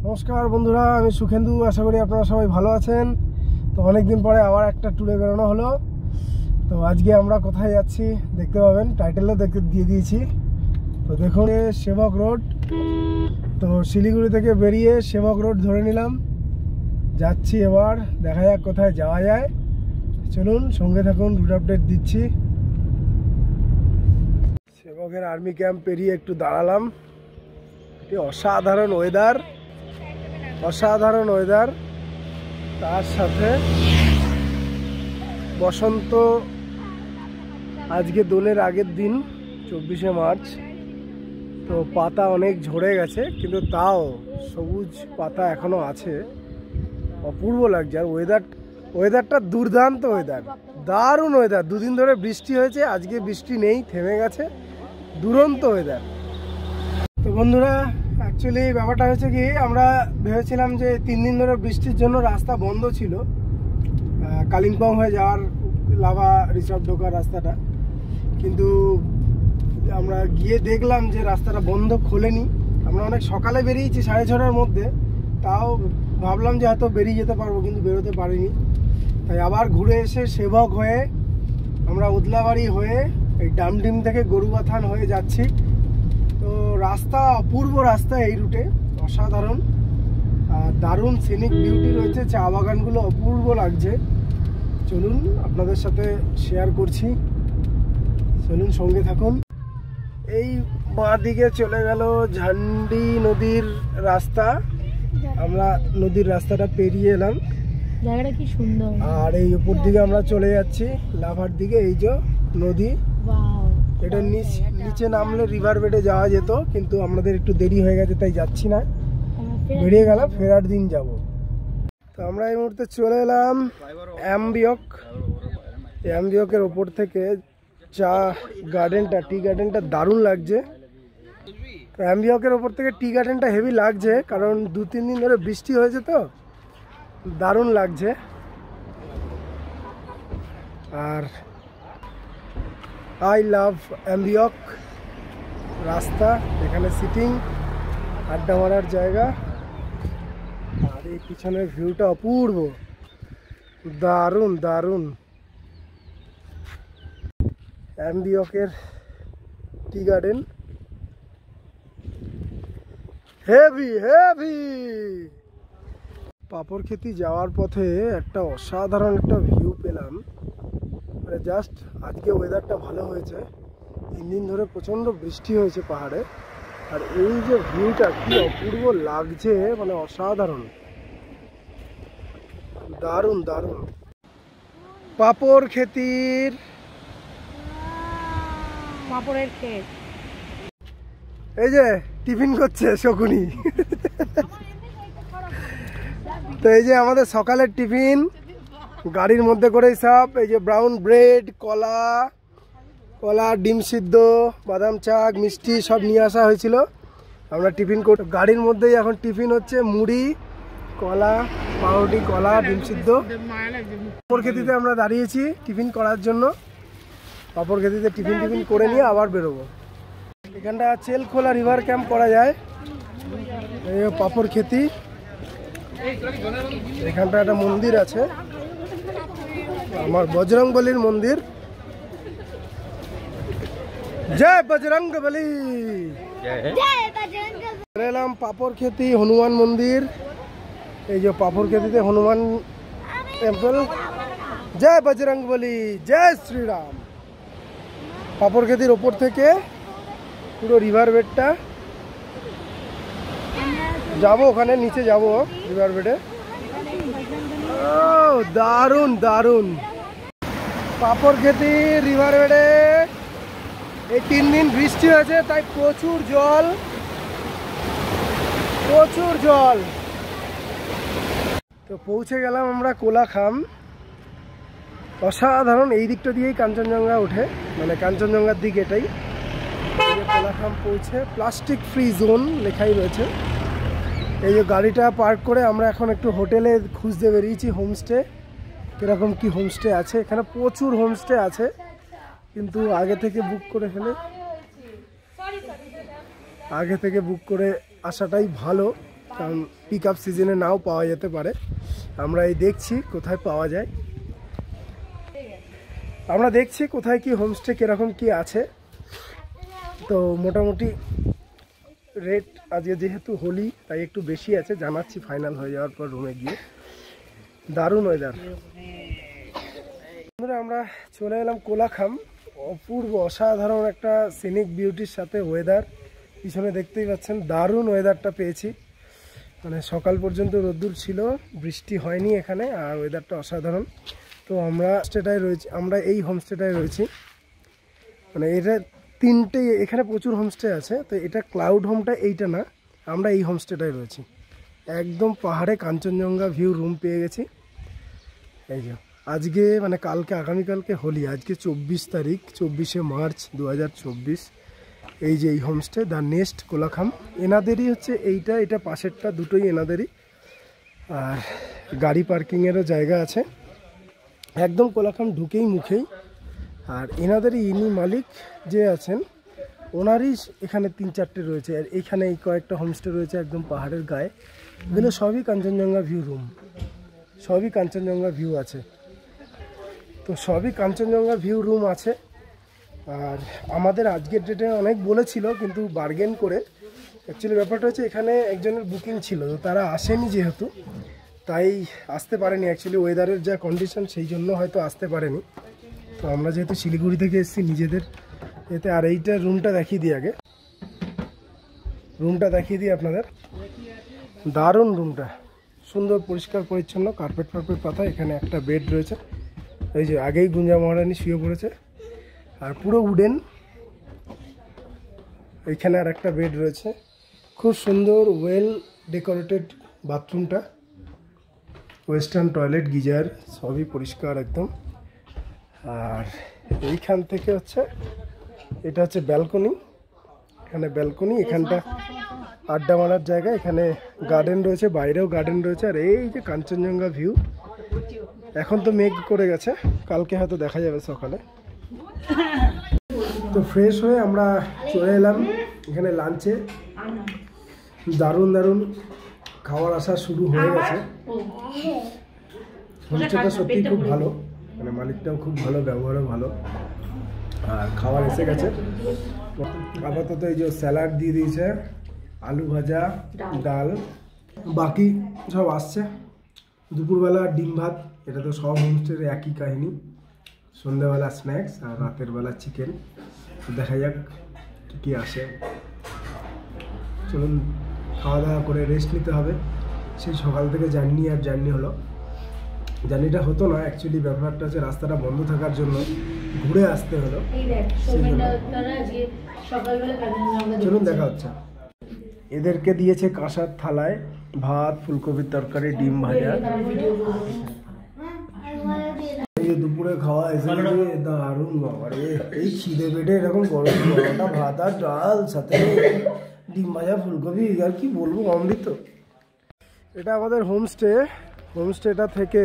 নমস্কার বন্ধুরা, আমি সুখেন্দু। আশা করি আপনারা সবাই ভালো আছেন। তো অনেকদিন পরে আবার একটা ট্যুরে বেরোনো হলো। তো আজকে আমরা কোথায় যাচ্ছি দেখতে পাবেন, টাইটেলও দেখতে দিয়ে দিয়েছি। তো দেখুন, সেবক রোড। তো শিলিগুড়ি থেকে বেরিয়ে সেবক রোড ধরে নিলাম, যাচ্ছি। এবার দেখা যাক কোথায় যাওয়া যায়। চলুন সঙ্গে থাকুন, রুট আপডেট দিচ্ছি। সেবকের আর্মি ক্যাম্প পেরিয়ে একটু দাঁড়ালাম। অসাধারণ ওয়েদার, অসাধারণ ওয়েদার। তার সাথে বসন্ত। আজকে দোলের আগের দিন, 24শে মার্চ। তো পাতা অনেক ঝরে গেছে, কিন্তু তাও সবুজ পাতা এখনো আছে। অপূর্ব লাগছে। আর ওয়েদারটা দুর্দান্ত ওয়েদার, দারুণ ওয়েদার। দুদিন ধরে বৃষ্টি হয়েছে, আজকে বৃষ্টি নেই, থেমে গেছে। দুরন্ত ওয়েদার। তো বন্ধুরা, অ্যাকচুয়ালি ব্যাপারটা হয়েছে কি, আমরা ভেবেছিলাম যে 3 দিন ধরে বৃষ্টির জন্য রাস্তা বন্ধ ছিল, কালিম্পং হয়ে যাওয়ার লাভা রিসর্ট ঢোকার রাস্তাটা। কিন্তু আমরা গিয়ে দেখলাম যে রাস্তাটা বন্ধ, খোলেনি। আমরা অনেক সকালে বেরিয়েছি, 6:30টার মধ্যে। তাও ভাবলাম যে হয়তো বেরিয়ে যেতে পারবো, কিন্তু বেরোতে পারিনি। তাই আবার ঘুরে এসে সেবক হয়ে আমরা উদলাবাড়ি হয়ে এই ডামডিম থেকে গরুবাথান হয়ে যাচ্ছি। তো রাস্তা অপূর্ব রাস্তা, এই রুটে অসাধারণ। দারুণ সিনিক বিউটি রয়েছে, চা বাগানগুলো অপূর্ব লাগছে। চলুন আপনাদের সাথে শেয়ার করছি, চলুন সঙ্গে থাকুন। এই বাঁ দিকে চলে গেল ঝান্ডি নদীর রাস্তা। আমরা নদীর রাস্তাটা পেরিয়ে এলাম, জায়গাটা কি সুন্দর। আর এই উপর দিকে আমরা চলে যাচ্ছি লাভার দিকে। এই যে নদী, এটা নিচে নামলে রিভার বেডে যাওয়া যেত, কিন্তু আমাদের একটু দেরি হয়ে গেছে, তাই যাচ্ছি না। বেরিয়ে গেলাম, ফেরার দিন যাব। তো আমরা এই মুহূর্তে চলে এলাম অ্যাম্বিয়ক। অ্যাম্বিয়কের ওপর থেকে চা গার্ডেনটা, টি গার্ডেনটা দারুণ লাগছে। অ্যাম্বিয়কের ওপর থেকে টি গার্ডেনটা হেভি লাগছে, কারণ 2-3 দিন ধরে বৃষ্টি হয়েছে, তো দারুণ লাগছে। আর আই লাভ অ্যাম্বিয়ক রাস্তা। এখানে সিটিং, আড্ডা মারার জায়গা। আর এই পিছনের ভিউটা অপূর্ব, দারুণ দারুণ। অ্যাম্বিয়কের টি গার্ডেন হেভি হেভি। পাপড়খেতি যাওয়ার পথে একটা অসাধারণ একটা ভিউ পেলাম। মানে জাস্ট আজকে ওয়েদারটা ভালো হয়েছে, 3 দিন ধরে প্রচণ্ড বৃষ্টি হয়েছে পাহাড়ে। আর এই যে ভিউটা কি অপূর্ব লাগছে, মানে অসাধারণ, দারুণ দারুণ। পাপড়খেতির পাপড়ের ক্ষেত। এই যে টিফিন করছে শকুনি। তো এই যে আমাদের সকালের টিফিন, গাড়ির মধ্যে করেই সব। এই যে ব্রাউন ব্রেড, কলা, ডিম সিদ্ধ, বাদাম চাক, মিষ্টি সব নিয়ে আসা হয়েছিল। আমরা টিফিন করে গাড়ির মধ্যেই এখন টিফিন হচ্ছে, মুড়ি, কলা, পাউরুটি, কলা, ডিম সিদ্ধ। পাপড়খেতিতে আমরা দাঁড়িয়েছি টিফিন করার জন্য। পাপড়খেতিতে টিফিন করে নিয়ে আবার বেরোবো। এখানটা চেলখোলা রিভার ক্যাম্প করা যায়। এই পাপড়খেতি, এখানটা একটা মন্দির আছে, আমার বজরংবলীর মন্দির। জয় বজরংবলী। এলাম পাপড়খেতি হনুমান মন্দির। এই যে পাপড়খেতিতে হনুমান টেম্পল। জয় বজরংবলী, জয় শ্রীরাম। পাপড়খেতির ওপর থেকে পুরো রিভার বেডটা যাবো, ওখানে নিচে যাবো রিভার বেডে। দারুণ দারুণ। পাপড়খেতি রিভার বেডে এই 3 দিন বৃষ্টি হয়েছে, তাই প্রচুর জল, প্রচুর জল। তো পৌঁছে গেলাম আমরা কোলাখাম। অসাধারণ। এই দিকটা দিয়েই কাঞ্চনজঙ্ঘা ওঠে, মানে কাঞ্চনজঙ্ঘার দিক এটাই। কোলাখাম পৌঁছে প্লাস্টিক ফ্রি জোন লেখাই রয়েছে। এই যে গাড়িটা পার্ক করে আমরা এখন একটু হোটেলে খুঁজতে বেরিয়েছি, হোমস্টে। কীরকম কি হোমস্টে আছে এখানে? প্রচুর হোমস্টে আছে, কিন্তু আগে থেকে বুক করে আসাটাই ভালো। কারণ পিক আপ সিজনে নাও পাওয়া যেতে পারে। আমরা এই দেখছি কোথায় পাওয়া যায়, আমরা দেখছি কোথায় কি হোমস্টে কীরকম কি আছে। তো মোটামুটি রেট আজকে যেহেতু হোলি তাই একটু বেশি আছে, জানাচ্ছি ফাইনাল হয়ে যাওয়ার পর রুমে গিয়ে। দারুণ ওয়েদার। আমরা চলে এলাম কোলাখাম, অপূর্ব অসাধারণ একটা সিনিক বিউটির সাথে ওয়েদার। পিছনে দেখতেই পাচ্ছেন দারুণ ওয়েদারটা পেয়েছি, মানে সকাল পর্যন্ত রোদ্দুর ছিল, বৃষ্টি হয়নি এখানে, আর ওয়েদারটা অসাধারণ। তো আমরা এই হোমস্টেটায় রয়েছি, মানে এটা তিনটে, এখানে প্রচুর হোমস্টে আছে। তো এটা ক্লাউড হোমটা এইটা না, আমরা এই হোমস্টেটায় রয়েছি। একদম পাহাড়ে কাঞ্চনজঙ্ঘা ভিউ রুম পেয়ে গেছি। এই যে আজকে মানে কালকে আগামীকালকে হোলি, আজকে 24 তারিখ, 24শে মার্চ 2024। এই যে এই হোমস্টে দ্য নেস্ট কোলাখাম, এনাদেরই হচ্ছে এটা পাশেরটা, দুটোই এনাদেরই। আর গাড়ি পার্কিংয়েরও জায়গা আছে একদম কোলাখাম ঢুকেই মুখেই। আর এনাদেরই ইনি মালিক যে আছেন ওনারই এখানে 3-4টে রয়েছে। আর এইখানে এই কয়েকটা হোমস্টে রয়েছে একদম পাহাড়ের গায়ে, এগুলো সবই কাঞ্চনজঙ্ঘা ভিউ রুম, সবই কাঞ্চনজঙ্ঘা ভিউ আছে। তো সবই কাঞ্চনজঙ্ঘা ভিউ রুম আছে। আর আমাদের আজকের ডেটে অনেক বলেছিল, কিন্তু বার্গেন করে। অ্যাকচুয়ালি ব্যাপারটা হচ্ছে এখানে একজনের বুকিং ছিল, তো তারা আসেনি যেহেতু, তাই আসতে পারেনি। অ্যাকচুয়ালি ওয়েদারের যা কন্ডিশন সেই জন্য হয়তো আসতে পারেনি। তো আমরা যেহেতু শিলিগুড়ি থেকে এসেছি নিজেদের এতে। আর এইটা রুমটা দেখিয়ে দিই, আগে রুমটা দেখিয়ে দিই আপনাদের। দারুণ রুমটা, সুন্দর পরিষ্কার পরিচ্ছন্ন, কার্পেট পাতা। এখানে একটা বেড রয়েছে, এই যে আগেই গুঞ্জা মহারানী শুয়ে পড়েছে, আর পুরো উডেন। এইখানে আর একটা বেড রয়েছে, খুব সুন্দর ওয়েল ডেকোরেটেড বাথরুমটা, ওয়েস্টার্ন টয়লেট, গিজার সবই পরিষ্কার একদম। আর এইখান থেকে হচ্ছে এটা হচ্ছে ব্যালকনি, এখানে ব্যালকনি, এখানটা আড্ডা মারার জায়গা। এখানে গার্ডেন রয়েছে, বাইরেও গার্ডেন রয়েছে। আর এই যে কাঞ্চনজঙ্ঘা ভিউ, এখন তো মেঘ করে গেছে, কালকে হয়তো দেখা যাবে সকালে। তো ফ্রেশ হয়ে আমরা চলে এলাম এখানে লাঞ্চে। দারুণ দারুণ খাবার আসা শুরু হয়ে গেছে। হোমস্টেটা সত্যি খুব ভালো, মানে মালিকটাও খুব ভালো, ব্যবহারও ভালো। আর খাবার এসে গেছে আপাতত। এই যে স্যালাড দিয়ে দিয়েছে, আলু ভাজা, ডাল, বাকি সব আসছে। দুপুরবেলা ডিম ভাত, এটা তো সব হোমস্টের একই কাহিনী। সন্ধ্যাবেলা স্ন্যাক্স, আর রাতের বেলা চিকেন। দেখা যাক কী আসে। চলুন খাওয়া দাওয়া করে রেস্ট নিতে হবে। সেই সকাল থেকে জার্নি হলো। জার্নিটা হতো না অ্যাকচুয়ালি, ব্যাপারটা হচ্ছে রাস্তাটা বন্ধ থাকার জন্য ঘুরে আসতে হলো। চলুন দেখা হচ্ছে। এদেরকে দিয়েছে কাঁসার থালায় ভাত, ফুলকপির তরকারি, ডিম ভাজা। দুপুরে খাওয়া এসে দারুণ বাবারে, এই খিদে পেটে এরকম গরম গরমটা ভাত আর ডাল, সাথে ডিম ভাজা, ফুলকপি, আর কি বলবো, অমৃত। এটা আমাদের হোমস্টেটা থেকে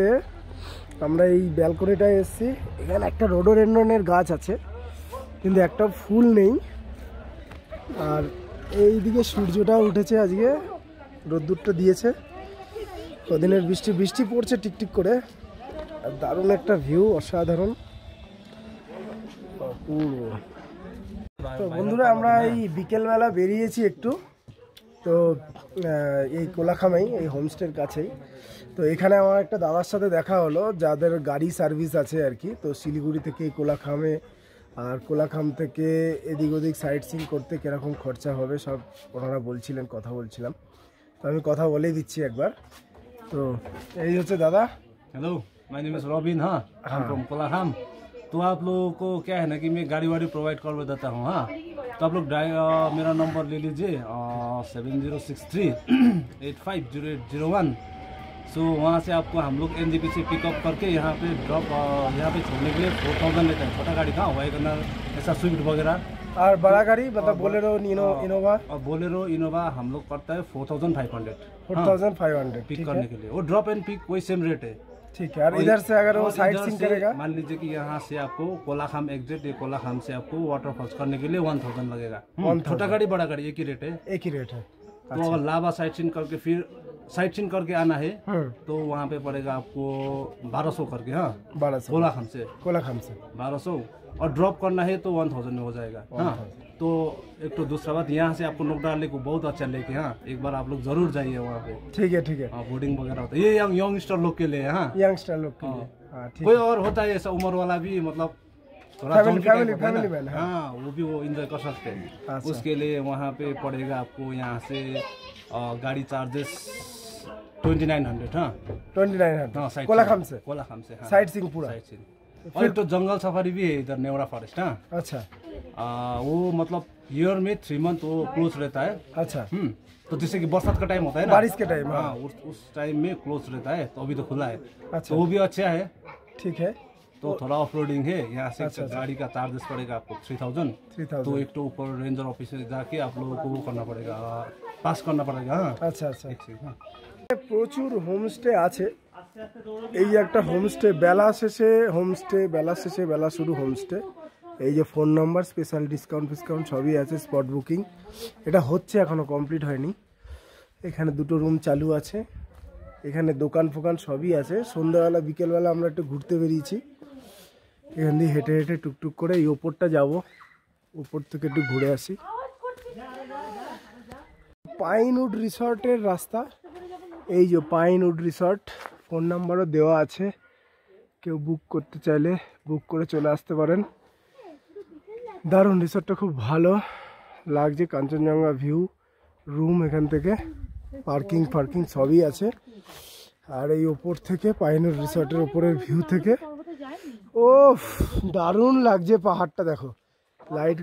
আমরা এই ব্যালকনিটায় এসেছি। এখানে একটা রোডোডেনড্রনের গাছ আছে, কিন্তু একটা ফুল নেই। আর এইদিকে সূর্যটাও উঠেছে, আজকে রোদ্দুরটা দিয়েছে। কদিনের বৃষ্টি পড়ছে টিকটিক করে। আর দারুণ একটা ভিউ, অসাধারণ, অপূর্ব। তো বন্ধুরা, আমরা এই বিকেলবেলা বেরিয়েছি একটু, তো এই কোলাখামেই, এই হোমস্টের কাছেই। তো এখানে আমার একটা দাদার সাথে দেখা হলো, যাদের গাড়ি সার্ভিস আছে আর কি। তো শিলিগুড়ি থেকে এই কোলাখামে, আর কোলাখাম থেকে এদিক ওদিক সাইট সিইং করতে কীরকম খরচা হবে সব ওনারা বলছিলেন, কথা বলছিলাম। তো আমি কথা বলেই দিচ্ছি একবার। তো এই হচ্ছে দাদা। Hello, my name is robin. हाँ, आई एम फ्रॉम कोलाखाम। तो आप लोगों को क्या है ना कि मैं गाड़ी वाड़ी प्रोवाइड करवा देता हूँ। हाँ, तो आप लोग मेरा नंबर ले लीजिए 7063850801। सो वहाँ से आपको हम लोग NJP से पिकअप करके यहाँ पे ड्रॉप, यहाँ पे छोड़ने के लिए 4000 लेते हैं। छोटा गाड़ी था, वैगनर, ऐसा स्विफ्ट वगैरह। और बड़ा गाड़ी मतलब बोलेरो, इनोवा? और बोलेरो, इनोवा हम लोग करता है 4500। 4500 पिक करने के लिए। वो ड्रॉप एंड पिक वही सेम रेट है। ठीक है। और इधर से अगर वो साइट सीइंग करेगा, मान लीजिए कि यहाँ से आपको कोलाखाम एग्जिट, ये कोलाखाम से आपको वाटरफॉल्स करने के लिए 1000 लगेगा। छोटा गाड़ी बड़ा गाड़ी एक ही रेट है। एक ही रेट है। तो अगर लावा साइट सीन करके फिर साइट सीन करके आना है तो वहाँ पे पड़ेगा आपको 1200 करके। हाँ 1200 कोलाखाम से 1200 और ड्रॉप करना है तो 1000 में हो जाएगा। हाँ तो एक तो दूसरा बात यहाँ से आपको नोकडाल लेक बहुत अच्छा लेके। हाँ एक बार आप लोग जरूर जाइए वहाँ पे। ठीक है हाँ बोर्डिंग वगैरह होता है, ये यंगस्टर लोग के लिए। हाँ यंगस्टर लोग के लिए। हाँ ठीक कोई और होता है ऐसा उम्र वाला भी, मतलब थोड़ा फैमिली मैन। हाँ वो भी वो एंजॉय कर सकते हैं। उसके लिए वहाँ पे पड़ेगा आपको यहाँ से गाड़ी चार्जेस 2900। हाँ 2900 हाँ कोलाखाम से हाँ साइट सीइंग पूरा। और एक तो जंगल सफारी भी है इधर नेवरा फॉरेस्ट। हाँ अच्छा वो मतलब ईयर में 3 मंथ वो क्लोज रहता है। अच्छा तो जैसे कि बरसात का टाइम होता है ना, बारिश के टाइम। हाँ उस टाइम में क्लोज रहता है, तो अभी तो खुला है। अच्छा तो वो भी अच्छा है। ठीक है। तो थोड़ा ऑफ रोडिंग है यहाँ से। गाड़ी का चार्जेस पड़ेगा आपको 3000। तो एक तो ऊपर रेंजर ऑफिस में जाके आप लोगों को वो करना पड़ेगा, पास करना पड़ेगा। हाँ अच्छा अच्छा। हाँ প্রচুর হোমস্টে আছে। এই যে একটা হোমস্টে, বেলা শেষে হোমস্টে, বেলা শুরু হোমস্টে। এই যে ফোন নাম্বার, স্পেশাল ডিসকাউন্ট সবই আছে, স্পট বুকিং। এটা হচ্ছে এখনো কমপ্লিট হয়নি। এখানে 2টো রুম চালু আছে, এখানে দোকান ফোকান সবই আছে। সন্ধ্যাবেলা বিকেলবেলা আমরা একটু ঘুরতে বেরিয়েছি, এখান দিয়ে হেঁটে হেঁটে টুকটুক করে এই ওপরটা যাব, ওপর থেকে একটু ঘুরে আসি। পাইনউড রিসর্টের রাস্তা, এই যে পাইনউড রিসর্ট, ফোন নাম্বারও দেওয়া আছে, কেউ বুক করতে চাইলে বুক করে চলে আসতে পারেন। দারুণ রিসর্টটা, খুব ভালো লাগছে, কাঞ্চনজঙ্ঘা ভিউ, রুম এখান থেকে, পার্কিং সবই আছে। আর এই ওপর থেকে পাইনউড রিসর্টের ওপরের ভিউ থেকে ও দারুণ লাগছে, পাহাড়টা দেখো, লাইট।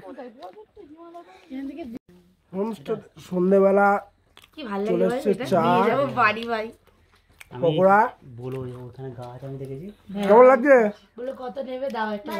হোমস্টে সন্ধ্যেবেলা চলে এসছে, চা পকোড়া। কেমন লাগছে? কত নেবে দাও একটা